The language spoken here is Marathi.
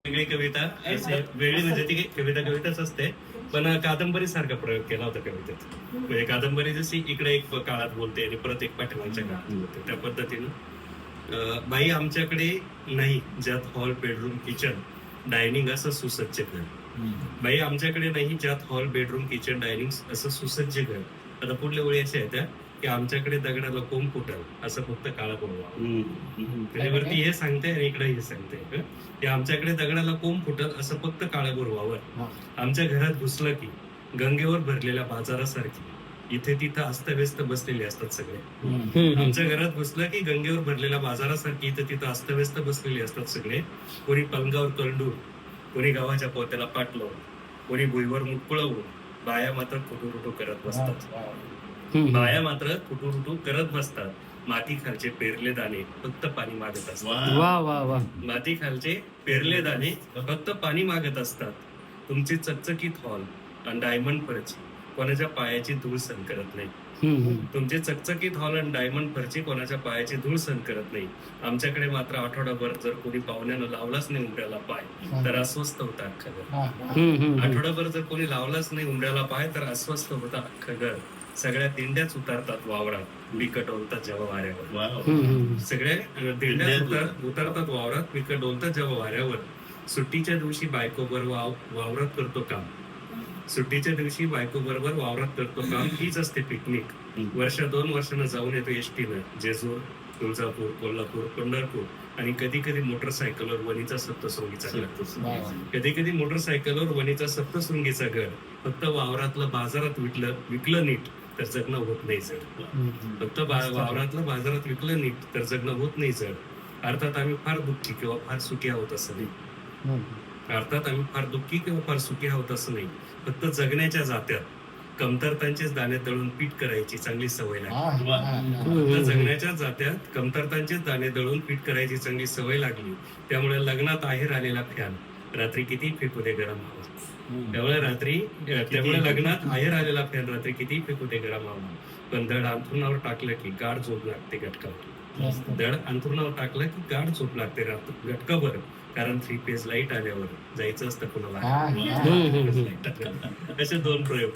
वेगळी कविता असे वेगळी म्हणजे ती कविताच असते, पण कादंबरी सारखा प्रयोग केला होता कवितेत. म्हणजे कादंबरी जशी इकडे एक काळात बोलते आणि परत एक पाठीमागच्या काळात बोलते, त्या पद्धतीनं बाई आमच्याकडे नाही ज्यात हॉल, बेडरूम, किचन, डायनिंग असं सुसज्ज घर. बाई आमच्याकडे नाही ज्यात हॉल, बेडरूम, किचन, डायनिंग असं सुसज्ज घर. आता पुढल्या वेळी अशा आहेत की आमच्याकडे दगडाला कोंब फुटल असं फक्त काळा बोलवा. वरती हे सांगते आणि इकडे हे सांगते की आमच्याकडे दगडाला कोंब फुटल असं फक्त काळा बोलवावर. आमच्या घरात घुसलं की गंगेवर भरलेल्या बाजारासारखी इथे तिथं अस्तव्यस्त बसलेले असतात सगळे. आमच्या घरात घुसलं की गंगेवर भरलेल्या बाजारासारखी इथे तिथं अस्तव्यस्त बसलेले असतात सगळे. कोणी पलंगावर कलडून, कोणी गावाच्या पोत्याला पाटलं, कोणी भुईवर मुटकुळवून, बाया मात्र कुटुरुटू करत बसतात. बाया मात्र कुटुरुटू करत बसतात. माती खालचे पेरले दाणे फक्त पाणी मागत असतात. माती खालचे पेरले दाणे फक्त पाणी मागत असतात. तुमची चकचकीत हॉल आणि डायमंड फरची कोणाच्या पायाची धूळ सहन करत नाही. तुमचे चकचकीत हॉल आणि डायमंड फरची कोणाच्या पायाची धूळ सहन करत नाही. आमच्याकडे मात्र आठवडाभर जर कोणी पाहुण्यानं लावलाच नाही उंबऱ्याला पाय तर अस्वस्थ होता अख्खं घर. आठवडाभर जर कोणी लावलाच नाही उंबऱ्याला पाय तर अस्वस्थ होता अख्खं घर. सगळ्या दिंड्याच उतरतात वावरात, बिकट डोलतात जेव्हा वाऱ्यावर. सगळ्या दिंड्या उतरतात वावरात, बिकट डोलतात जेव्हा वाऱ्यावर. सुट्टीच्या दिवशी बायको बरोबर वावरात करतो काम. सुट्टीच्या दिवशी बायको बरोबर वावरात करतो काम. हीच असते पिकनिक. वर्ष 2 वर्षानं जाऊन येतो एसटीनं जेजूर, तुळजापूर, कोल्हापूर, पंढरपूर आणि कधी कधी मोटरसायकलवर वणीचा सप्तशृंगीचा घर. कधी कधी मोटरसायकलवर वणीचा सप्तशृंगीचा घर. फक्त वावरातलं बाजारात विकलं नीट तर जगणं होत नाही जड. फक्त वावरातलं बाजारात विकलं नीट तर जगणं होत नाही जड. अर्थात आम्ही फार दुःखी किंवा फार सुखी आहोत असं नाही. अर्थात आम्ही फार दुःखी किंवा फार सुखी आहोत असं नाही. फक्त जगण्याच्या जात्यात कमतरतांचेच दाणे दळून पीठ करायची चांगली सवय लागली. जगण्याच्या जात्यात कमतरतांचेच दाणे दळून पीठ करायची चांगली सवय लागली. त्यामुळे लग्नात आहेर आलेला फॅन रात्री किती फेकू दे गरम हवा. त्यामुळे लग्नात आहेर आलेला फॅन रात्री किती फेकू दे गरम हवा. पण दड अंथरुणावर टाकलं की गाढ झोप लागते घटकावर. दड अंथरुणावर टाकलं की गाढ झोप लागते घटकावर. कारण 3 फेज लाईट आल्यावर जायचं असतं कुणाला. असे 2 प्रयोग.